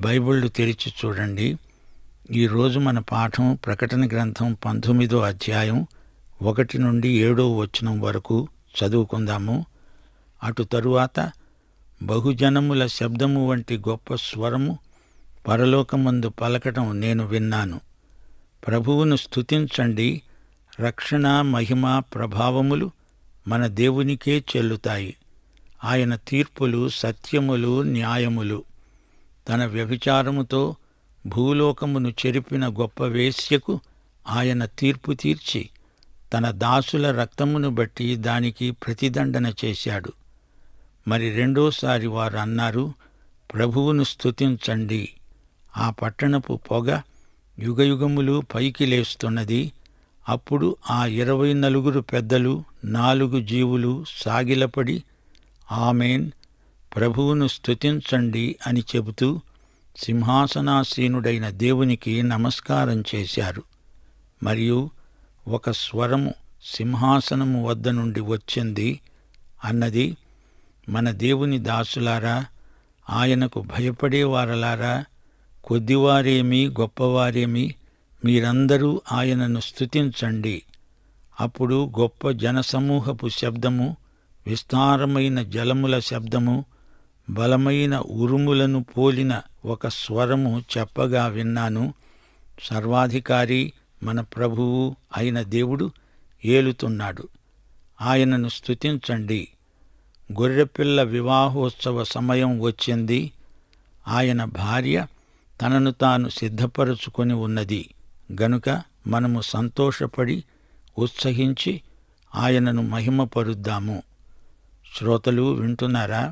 బైబిళ్ళు తెరిచి చూడండి. ఈరోజు మన పాఠం ప్రకటన గ్రంథం 19వ అధ్యాయం 1 నుండి 7వ వచనం వరకు చదువుకుందాము. అటు తరువాత బహుజనముల శబ్దము వంటి గొప్ప స్వరము పరలోకమందు పలకటం నేను విన్నాను. ప్రభువును స్తుతించండి, రక్షణ, మహిమ, ప్రభావములు మన దేవునికే చెల్లుతాయి. ఆయన తీర్పులు సత్యములు, న్యాయములు. తన వ్యభిచారముతో భూలోకమును చెరిపిన గొప్ప వేశ్యకు ఆయన తీర్పు తీర్చి తన దాసుల రక్తమును బట్టి దానికి ప్రతిదండన చేశాడు. మరి రెండోసారి వారు అన్నారు, ప్రభువును స్తుతించండి. ఆ పట్టణపు పొగ యుగయుగములు పైకి లేస్తున్నది. అప్పుడు ఆ 24 పెద్దలు 4 జీవులు సాగిలపడి ఆమేన్, ప్రభువును స్తుతించండి అని చెబుతూ సింహాసనాసీనుడైన దేవునికి నమస్కారం చేశారు. మరియు ఒక స్వరము సింహాసనము వద్ద నుండి వచ్చింది. అన్నది, మన దేవుని దాసులారా, ఆయనకు భయపడేవారలారా, కొద్దివారేమి గొప్పవారేమి, మీరందరూ ఆయనను స్తుతించండి. అప్పుడు గొప్ప జనసమూహపు శబ్దము, విస్తారమైన జలముల శబ్దము, బలమైన ఉరుములను పోలిన ఒక స్వరము చెప్పగా విన్నాను. సర్వాధికారి మన ప్రభువు అయిన దేవుడు ఏలుతున్నాడు. ఆయనను స్తుతించండి. గొర్రెపిల్ల వివాహోత్సవ సమయం వచ్చింది. ఆయన భార్య తనను తాను సిద్ధపరచుకొని ఉన్నది గనుక మనము సంతోషపడి ఉత్సహించి ఆయనను మహిమపరుద్దాము. శ్రోతలు వింటున్నారా?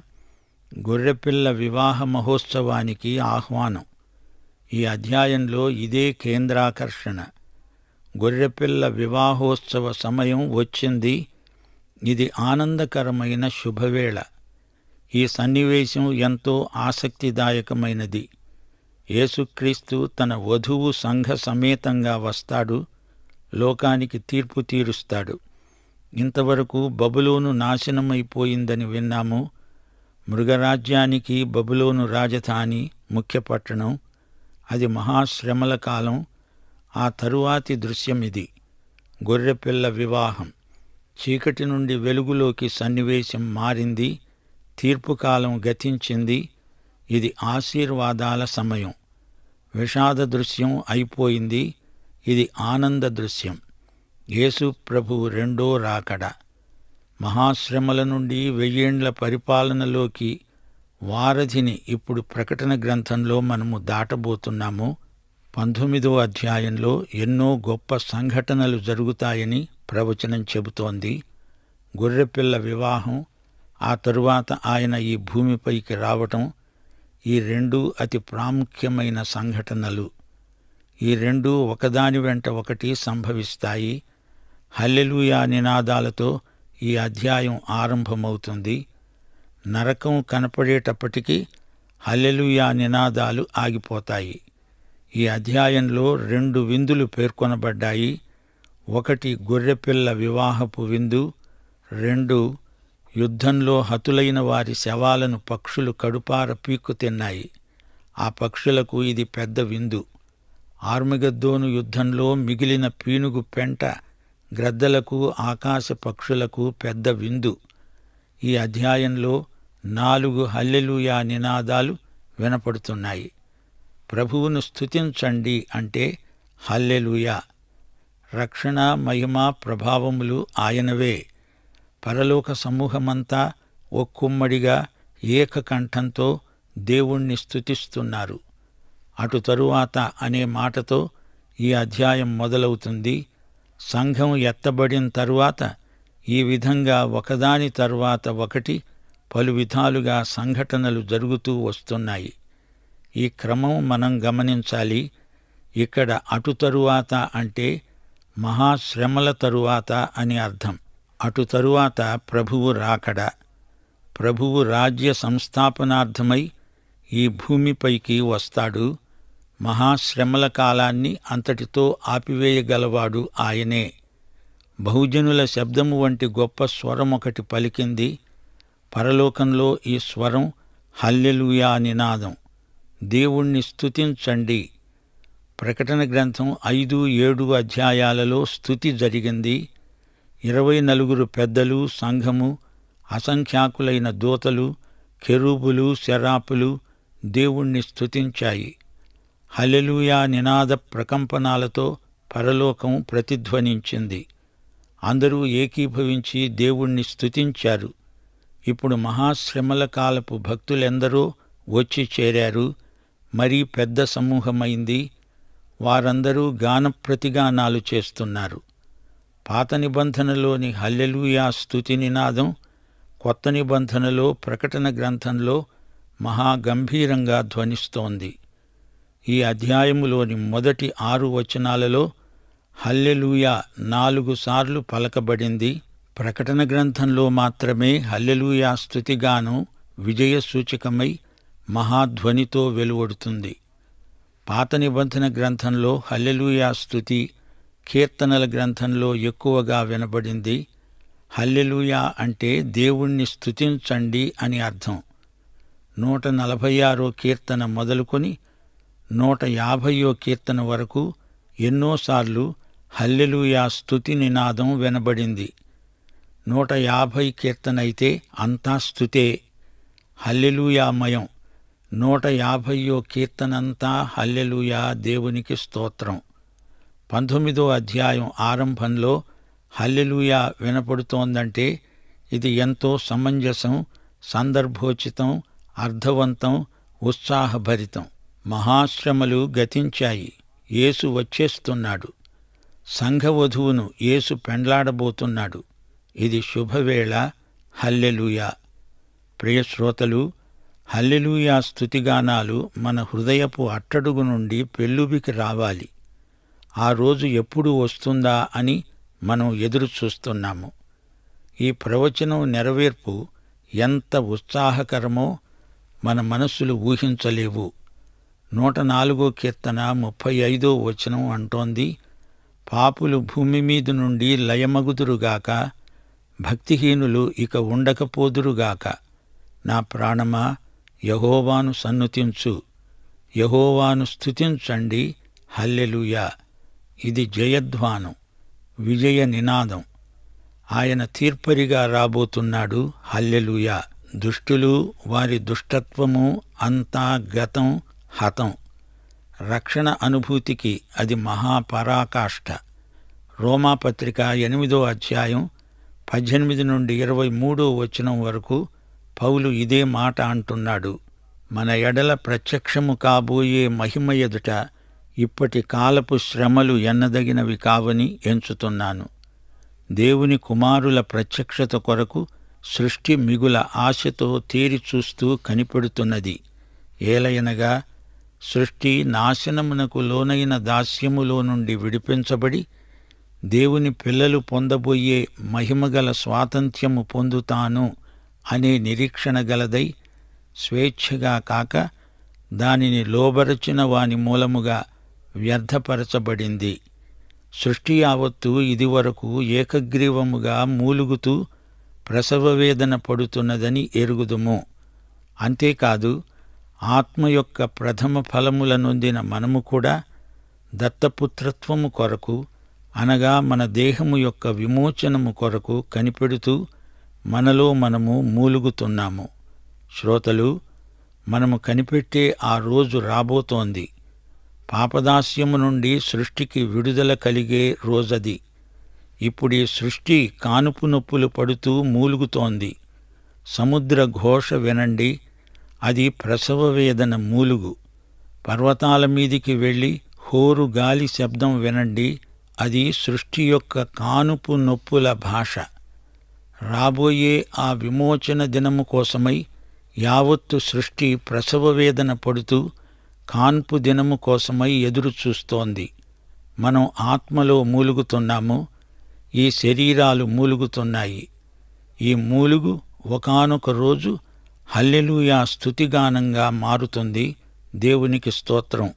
గొర్రెపిల్ల వివాహ మహోత్సవానికి ఆహ్వానం. ఈ అధ్యాయంలో ఇదే కేంద్రాకర్షణ. గొర్రెపిల్ల వివాహోత్సవ సమయం వచ్చింది. ఇది ఆనందకరమైన శుభవేళ. ఈ సన్నివేశం ఎంతో ఆసక్తిదాయకమైనది. యేసుక్రీస్తు తన వధువు సంఘ సమేతంగా వస్తాడు. లోకానికి తీర్పు తీరుస్తాడు. ఇంతవరకు బబులోను నాశనమైపోయిందని విన్నాము. మృగరాజ్యానికి బబులోను రాజధాని, ముఖ్య పట్టణం. అది మహాశ్రమల కాలం. ఆ తరువాతి దృశ్యమిది. గొర్రెపిల్ల వివాహం. చీకటి నుండి వెలుగులోకి సన్నివేశం మారింది. తీర్పుకాలం గతించింది. ఇది ఆశీర్వాదాల సమయం. విషాద దృశ్యం అయిపోయింది. ఇది ఆనంద దృశ్యం. యేసు ప్రభువు రెండో రాకడ. మహాశ్రమల నుండి 1000 ఏండ్ల పరిపాలనలోకి వారధిని ఇప్పుడు ప్రకటన గ్రంథంలో మనము దాటబోతున్నాము. 19వ అధ్యాయంలో ఎన్నో గొప్ప సంఘటనలు జరుగుతాయని ప్రవచనం చెబుతోంది. గొర్రెపిల్ల వివాహం, ఆ తరువాత ఆయన ఈ భూమిపైకి రావటం, ఈ రెండూ అతి ప్రాముఖ్యమైన సంఘటనలు. ఈ రెండూ ఒకదాని వెంట ఒకటి సంభవిస్తాయి. హల్లెలూయా నినాదాలతో ఈ అధ్యాయం ఆరంభమవుతుంది. నరకం కనపడేటప్పటికీ హల్లెలూయా నినాదాలు ఆగిపోతాయి. ఈ అధ్యాయంలో 2 విందులు పేర్కొనబడ్డాయి. 1 గొర్రెపిల్ల వివాహపు విందు, 2 యుద్ధంలో హతులైన వారి శవాలను పక్షులు కడుపార పీక్కు తిన్నాయి. ఆ పక్షులకు ఇది పెద్ద విందు. ఆర్మగెద్దోను యుద్ధంలో మిగిలిన పీనుగు పెంట గ్రద్దలకు, ఆకాశ పక్షులకు పెద్ద విందు. ఈ అధ్యాయంలో 4 హల్లెలూయా నినాదాలు వినపడుతున్నాయి. ప్రభువును స్తుతించండి అంటే హల్లెలూయా. రక్షణ, మహిమ, ప్రభావములు ఆయనవే. పరలోక సమూహమంతా ఒక్కుమ్మడిగా ఏకకంఠంతో దేవుణ్ణి స్తుతిస్తున్నారు. అటు తరువాత అనే మాటతో ఈ అధ్యాయం మొదలవుతుంది. సంఘం ఎత్తబడిన తరువాత ఈ విధంగా ఒకదాని తరువాత ఒకటి పలు విధాలుగా సంఘటనలు జరుగుతూ వస్తున్నాయి. ఈ క్రమం మనం గమనించాలి. ఇక్కడ అటు తరువాత అంటే మహాశ్రమల తరువాత అని అర్థం. అటు తరువాత ప్రభువు రాకడ. ప్రభువు రాజ్య సంస్థాపనార్థమై ఈ భూమిపైకి వస్తాడు. మహాశ్రమల కాలాన్ని అంతటితో ఆపివేయగలవాడు ఆయనే. బహుజనుల శబ్దము వంటి గొప్ప స్వరం ఒకటి పలికింది. పరలోకంలో ఈ స్వరం హల్లెలూయా నినాదం. దేవుణ్ణి స్తుతించండి. ప్రకటన గ్రంథం 5, 7 అధ్యాయాలలో స్తుతి జరిగింది. 24 పెద్దలు, సంఘము, అసంఖ్యాకులైన దూతలు, కెరూబులు, సెరాపులు దేవుణ్ణి స్తుతించాయి. హల్లెలూయా నినాద ప్రకంపనాలతో పరలోకం ప్రతిధ్వనించింది. అందరూ ఏకీభవించి దేవుణ్ణి స్తుతించారు. ఇప్పుడు మహాశ్రమల కాలపు భక్తులెందరో వచ్చి చేరారు. మరీ పెద్ద సమూహమైంది. వారందరూ గానప్రతిగానాలు చేస్తున్నారు. పాత నిబంధనలోని హల్లెలూయా స్తుతి నినాదం కొత్త నిబంధనలో ప్రకటన గ్రంథంలో మహాగంభీరంగా ధ్వనిస్తోంది. ఈ అధ్యాయములోని మొదటి 6 వచనాలలో హల్లెలూయా 4 సార్లు పలకబడింది. ప్రకటన గ్రంథంలో మాత్రమే హల్లెలూయా స్తుతిగానం విజయసూచకమై మహాధ్వనితో వెలువడుతుంది. పాత నిబంధన గ్రంథంలో హల్లెలూయా స్తుతి కీర్తనల గ్రంథంలో ఎక్కువగా వినబడింది. హల్లెలూయా అంటే దేవుణ్ణి స్తుతించండి అని అర్థం. 146 కీర్తన మొదలుకొని 150 కీర్తన వరకు ఎన్నోసార్లు హల్లెలూయా స్తుతి నినాదం వినబడింది. 150 కీర్తన అయితే అంతా స్తుతే, హల్లెలూయామయం. 150 కీర్తనంతా హల్లెలూయా, దేవునికి స్తోత్రం. 19వ అధ్యాయం ఆరంభంలో హల్లెలూయా వినపడుతోందంటే ఇది ఎంతో సమంజసం, సందర్భోచితం, అర్థవంతం, ఉత్సాహభరితం. మహాశ్రమలు గతించాయి. యేసు వచ్చేస్తున్నాడు. సంఘవధువును యేసు పెండ్లాడబోతున్నాడు. ఇది శుభవేళ. హల్లెలూయా. ప్రియశ్రోతలు, హల్లెలూయా స్తుతిగానాలు మన హృదయపు అట్టడుగు నుండి పెల్లుబికి రావాలి. ఆ రోజు ఎప్పుడు వస్తుందా అని మనం ఎదురు చూస్తున్నాము. ఈ ప్రవచనం నెరవేర్పు ఎంత ఉత్సాహకరమో మన మనస్సులు ఊహించలేవు. 104 కీర్తన 35వ వచనం అంటోంది, పాపులు భూమి మీద నుండి లయమగుదురుగాక, భక్తిహీనులు ఇక ఉండకపోదురుగాక. నా ప్రాణమా, యెహోవాను సన్నుతించు, యెహోవాను స్తుతించండి. హల్లెలూయా. ఇది జయధ్వానం, విజయ నినాదం. ఆయన తీర్పరిగా రాబోతున్నాడు. హల్లెలూయా. దుష్టులు, వారి దుష్టత్వము అంతా గతం, హతం. రక్షణ అనుభూతికి అది మహాపరాకాష్ఠ. రోమాపత్రిక 8వ అధ్యాయం 18 నుండి 23వ వచనం వరకు పౌలు ఇదే మాట అంటున్నాడు. మన ఎడల ప్రత్యక్షము కాబోయే మహిమ ఎదుట ఇప్పటి కాలపు శ్రమలు ఎన్నదగినవి కావని ఎంచుతున్నాను. దేవుని కుమారుల ప్రత్యక్షత కొరకు సృష్టి మిగుల ఆశతో తేరి చూస్తూ కనిపెడుతున్నది. ఏలయనగా సృష్టి నాశనమునకు లోనైన దాస్యములో నుండి విడిపించబడి దేవుని పిల్లలు పొందబోయే మహిమగల స్వాతంత్ర్యము పొందుతాను అనే నిరీక్షణ గలదై స్వేచ్ఛగా కాక దానిని లోబరచిన వాని మూలముగా వ్యర్థపరచబడింది. సృష్టి యావత్తు ఇదివరకు ఏకగ్రీవముగా మూలుగుతూ ప్రసవవేదన పడుతున్నదని ఎరుగుదుము. అంతేకాదు, ఆత్మ యొక్క ప్రథమ ఫలముల నొందిన మనము కూడా దత్తపుత్రత్వము కొరకు, అనగా మన దేహము యొక్క విమోచనము కొరకు కనిపెడుతూ మనలో మనము మూలుగుతున్నాము. శ్రోతలు, మనము కనిపెట్టే ఆ రోజు రాబోతోంది. పాపదాస్యము నుండి సృష్టికి విడుదల కలిగే రోజది. ఇప్పుడీ సృష్టి కానుపు నొప్పులు పడుతూ మూలుగుతోంది. సముద్ర ఘోష వినండి, అది ప్రసవ వేదన మూలుగు. పర్వతాల మీదికి వెళ్ళి హోరు గాలి శబ్దం వినండి, అది సృష్టి యొక్క కానుపు నొప్పుల భాష. రాబోయే ఆ విమోచన దినము కోసమై యావత్తు సృష్టి ప్రసవ వేదన పడుతూ కాన్పు దినము కోసమై ఎదురు చూస్తోంది. మనం ఆత్మలో మూలుగుతున్నాము, ఈ శరీరాలు మూలుగుతున్నాయి. ఈ మూలుగు ఒకానొక రోజు హల్లెలూయా స్తుతిగానంగా మారుతుంది. దేవునికి స్తోత్రం.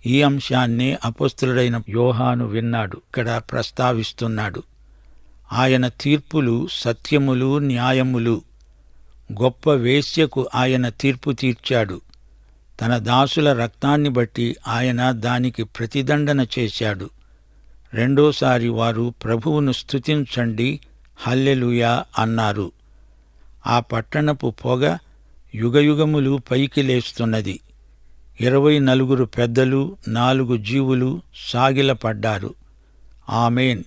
ఈ అంశాన్నే అపొస్తలుడైన యోహాను విన్నాడు, ఇక్కడ ప్రస్తావిస్తున్నాడు. ఆయన తీర్పులు సత్యములు, న్యాయములు. గొప్ప వేశ్యకు ఆయన తీర్పు తీర్చాడు. తన దాసుల రక్తాన్ని బట్టి ఆయన దానికి ప్రతిదండన చేశాడు. రెండోసారి వారు ప్రభువును స్తుతించండి, హల్లెలూయా అన్నారు. ఆ పట్టణపు పొగ యుగయుగములు పైకి లేస్తున్నది. 24 పెద్దలు, 4 జీవులు సాగిలపడ్డారు. ఆమేన్,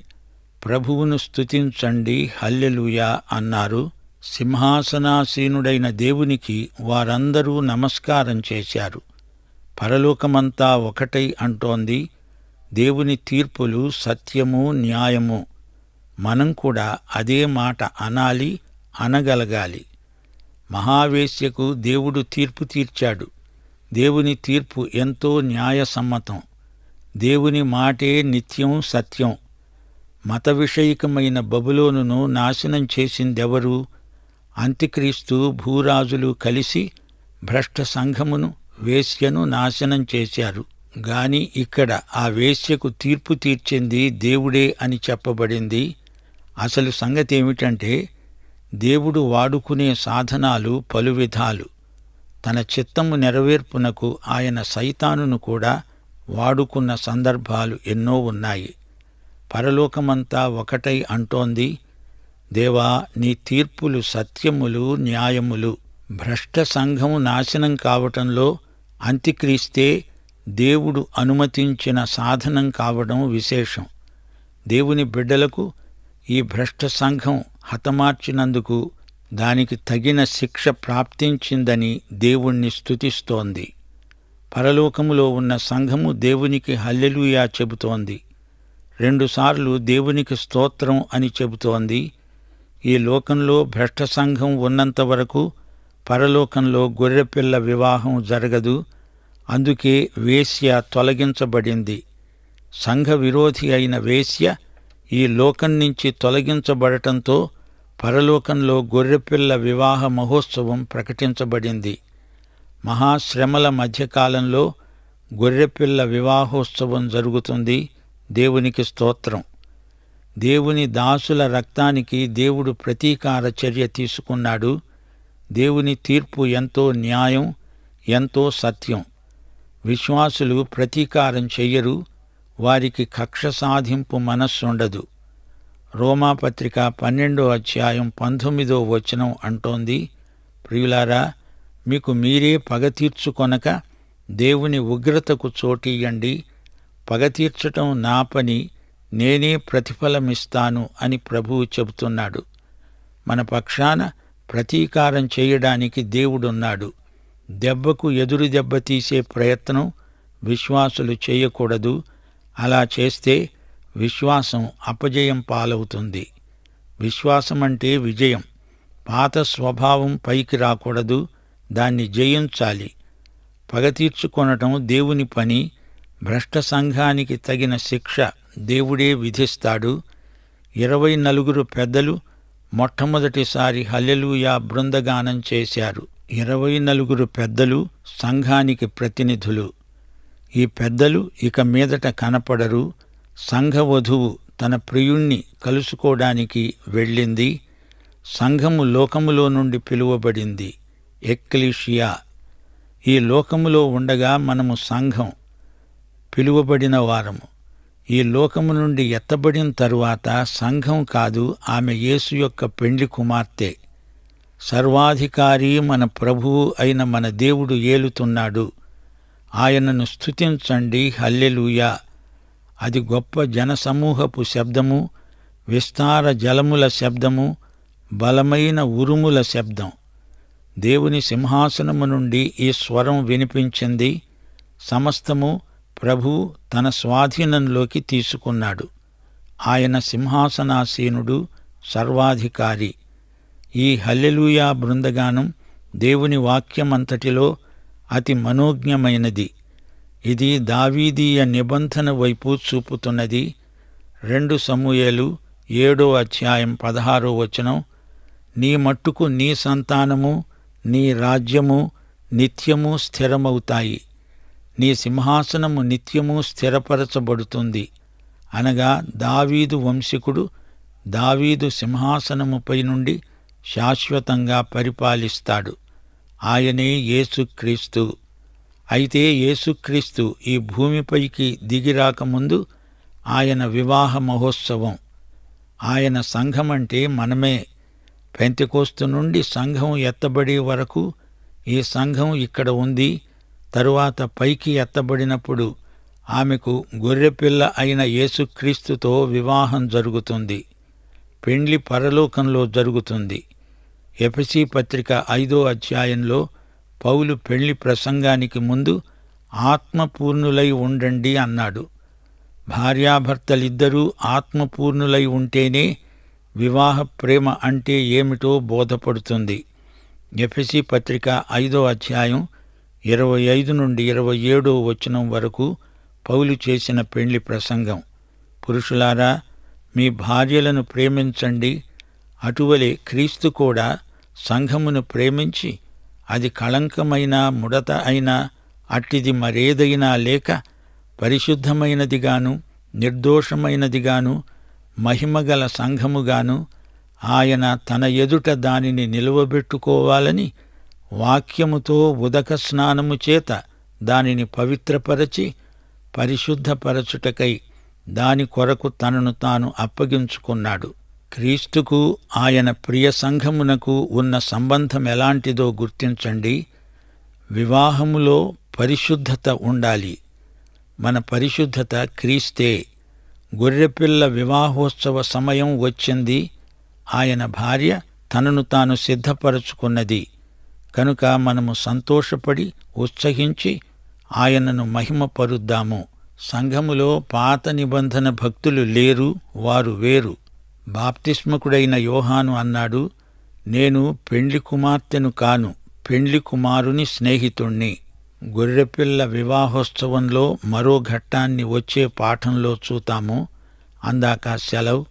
ప్రభువును స్తుతించండి, హల్లెలూయా అన్నారు. సింహాసనాసీనుడైన దేవునికి వారందరూ నమస్కారం చేశారు. పరలోకమంతా ఒకటై అంటోంది, దేవుని తీర్పులు సత్యము, న్యాయము. మనం కూడా అదే మాట అనాలి, అనగలగాలి. మహావేశ్యకు దేవుడు తీర్పు తీర్చాడు. దేవుని తీర్పు ఎంతో న్యాయసమ్మతం. దేవుని మాటే నిత్యం సత్యం. మత విషయికమైన బబులోనును నాశనం చేసిందెవరు? అంత్యక్రీస్తు, భూరాజులు కలిసి భ్రష్ట సంఘమును, వేశ్యను నాశనం చేశారు. గాని ఇక్కడ ఆ వేశ్యకు తీర్పు తీర్చింది దేవుడే అని చెప్పబడింది. అసలు సంగతేమిటంటే, దేవుడు వాడుకునే సాధనాలు పలువిధాలు. తన చిత్తము నెరవేర్పునకు ఆయన సైతానును కూడా వాడుకున్న సందర్భాలు ఎన్నో ఉన్నాయి. పరలోకమంతా ఒకటై అంటోంది, దేవా, నీ తీర్పులు సత్యములు, న్యాయములు. భ్రష్ట సంఘం నాశనం కావటంలో అంత్యక్రీస్తే దేవుడు అనుమతించిన సాధనం కావడం విశేషం. దేవుని బిడ్డలకు ఈ భ్రష్ట సంఘం హతమార్చినందుకు దానికి తగిన శిక్ష ప్రాప్తించిందని దేవుణ్ణి స్తుతిస్తోంది. పరలోకములో ఉన్న సంఘము దేవునికి హల్లెలూయా చెబుతోంది. 2 సార్లు దేవునికి స్తోత్రం అని చెబుతోంది. ఈ లోకంలో భ్రష్ట సంఘం ఉన్నంత వరకు పరలోకంలో గొర్రెపిల్ల వివాహం జరగదు. అందుకే వేశ్య తొలగించబడింది. సంఘ విరోధి అయిన వేశ్య ఈ లోకం నుంచి తొలగించబడటంతో పరలోకంలో గొర్రెపిల్ల వివాహ మహోత్సవం ప్రకటించబడింది. మహాశ్రమల మధ్యకాలంలో గొర్రెపిల్ల వివాహోత్సవం జరుగుతుంది. దేవునికి స్తోత్రం. దేవుని దాసుల రక్తానికి దేవుడు ప్రతీకార చర్య తీసుకున్నాడు. దేవుని తీర్పు ఎంతో న్యాయం, ఎంతో సత్యం. విశ్వాసులు ప్రతీకారం చెయ్యరు. వారికి కక్ష సాధింపు మనస్సుండదు. రోమాపత్రిక 12వ అధ్యాయం 19వ వచనం అంటోంది, ప్రియులారా, మీకు మీరే పగ తీర్చుకొనక దేవుని ఉగ్రతకు చోటియ్యండి. పగ తీర్చటం నా పని, నేనే ప్రతిఫలమిస్తాను అని ప్రభువు చెబుతున్నాడు. మన పక్షాన ప్రతీకారం చేయడానికి దేవుడున్నాడు. దెబ్బకు ఎదురు దెబ్బ తీసే ప్రయత్నం విశ్వాసులు చేయకూడదు. అలా చేస్తే విశ్వాసం అపజయం పాలవుతుంది. విశ్వాసమంటే విజయం. పాత స్వభావం పైకి రాకూడదు, దాన్ని జయించాలి. పగ తీర్చుకొనటం దేవుని పని. భ్రష్ట సంఘానికి తగిన శిక్ష దేవుడే విధిస్తాడు. 24 పెద్దలు మొట్టమొదటిసారి హల్లెలూయా బృందగానం చేశారు. 24 పెద్దలు సంఘానికి ప్రతినిధులు. ఈ పెద్దలు ఇక మీదట కనపడరు. సంఘవధువు తన ప్రియుణ్ణి కలుసుకోవడానికి వెళ్ళింది. సంఘము లోకములో నుండి పిలువబడింది, ఎక్లీషియా. ఈ లోకములో ఉండగా మనము సంఘం, పిలువబడిన వారము. ఈ లోకము నుండి ఎత్తబడిన తరువాత సంఘం కాదు, ఆమె యేసు యొక్క పెండ్లి కుమార్తె. సర్వాధికారి మన ప్రభువు అయిన మన దేవుడు ఏలుతున్నాడు. ఆయనను స్తుతించండి, హల్లెలూయా. అది గొప్ప జనసమూహపు శబ్దము, విస్తార జలముల శబ్దము, బలమైన ఉరుముల శబ్దం. దేవుని సింహాసనము నుండి ఈ స్వరం వినిపించింది. సమస్తము ప్రభువు తన స్వాధీనంలోకి తీసుకున్నాడు. ఆయన సింహాసనాసీనుడు, సర్వాధికారి. ఈ హల్లెలూయా బృందగానం దేవుని వాక్యమంతటిలో అతి మనోజ్ఞమైనది. ఇది దావీదీయ నిబంధన వైపు చూపుతున్నది. 2 సమూయేలు 7వ అధ్యాయం 16వ వచనం, నీ మట్టుకు నీ సంతానము, నీ రాజ్యము నిత్యము స్థిరమవుతాయి. నీ సింహాసనము నిత్యము స్థిరపరచబడుతుంది. అనగా దావీదు వంశీకుడు దావీదు సింహాసనముపై నుండి శాశ్వతంగా పరిపాలిస్తాడు. ఆయనే యేసుక్రీస్తు. అయితే యేసుక్రీస్తు ఈ భూమిపైకి దిగిరాకముందు ఆయన వివాహ మహోత్సవం. ఆయన సంఘమంటే మనమే. పెంతెకోస్తు నుండి సంఘం ఎత్తబడే వరకు ఈ సంఘం ఇక్కడ ఉంది. తరువాత పైకి ఎత్తబడినప్పుడు ఆమెకు గొర్రెపిల్ల అయిన యేసుక్రీస్తుతో వివాహం జరుగుతుంది. పెండ్లి పరలోకంలో జరుగుతుంది. ఎఫెసీ పత్రిక 5వ అధ్యాయంలో పౌలు పెళ్లి ప్రసంగానికి ముందు ఆత్మపూర్ణులై ఉండండి అన్నాడు. భార్యాభర్తలిద్దరూ ఆత్మపూర్ణులై ఉంటేనే వివాహ ప్రేమ అంటే ఏమిటో బోధపడుతుంది. ఎఫెసీ పత్రిక 5వ అధ్యాయం 25 నుండి 27వ వచనం వరకు పౌలు చేసిన పెళ్లి ప్రసంగం. పురుషులారా, మీ భార్యలను ప్రేమించండి. అటువలే క్రీస్తు కూడా సంఘమును ప్రేమించి అది కళంకమైన ముడత అయినా అట్టిది మరేదైనా లేక పరిశుద్ధమైనదిగాను నిర్దోషమైనదిగాను మహిమగల సంఘముగాను ఆయన తన ఎదుట దానిని నిలువబెట్టుకోవాలని వాక్యముతో ఉదక స్నానము చేత దానిని పవిత్రపరచి పరిశుద్ధపరచుటకై దాని కొరకు తనను తాను అప్పగించుకున్నాడు. క్రీస్తుకు ఆయన ప్రియ సంఘమునకు ఉన్న సంబంధం ఎలాంటిదో గుర్తించండి. వివాహములో పరిశుద్ధత ఉండాలి. మన పరిశుద్ధత క్రీస్తే. గొర్రెపిల్ల వివాహోత్సవ సమయం వచ్చింది. ఆయన భార్య తనను తాను సిద్ధపరచుకున్నది. కనుక మనము సంతోషపడి ఉత్సహించి ఆయనను మహిమపరుద్దాము. సంఘములో పాత నిబంధన భక్తులు లేరు, వారు వేరు. బాప్తిస్మకుడైన యోహాను అన్నాడు, నేను పెండ్లి కుమార్తెను కాను, పెండ్లి కుమారుని స్నేహితుణ్ణి. గొర్రెపిల్ల వివాహోత్సవంలో మరో ఘట్టాన్ని వచ్చే పాఠంలో చూతాము. అందాక సెలవు.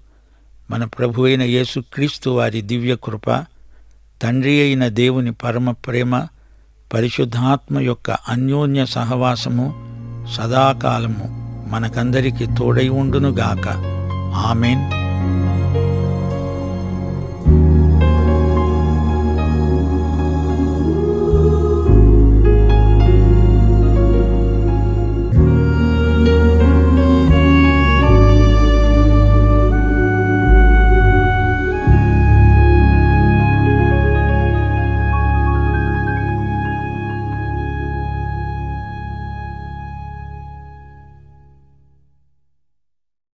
మన ప్రభు అయిన యేసుక్రీస్తు వారి దివ్యకృప, తండ్రి అయిన దేవుని పరమ ప్రేమ, పరిశుద్ధాత్మ యొక్క అన్యోన్య సహవాసము సదాకాలము మనకందరికి తోడై ఉండునుగాక. ఆమెన్.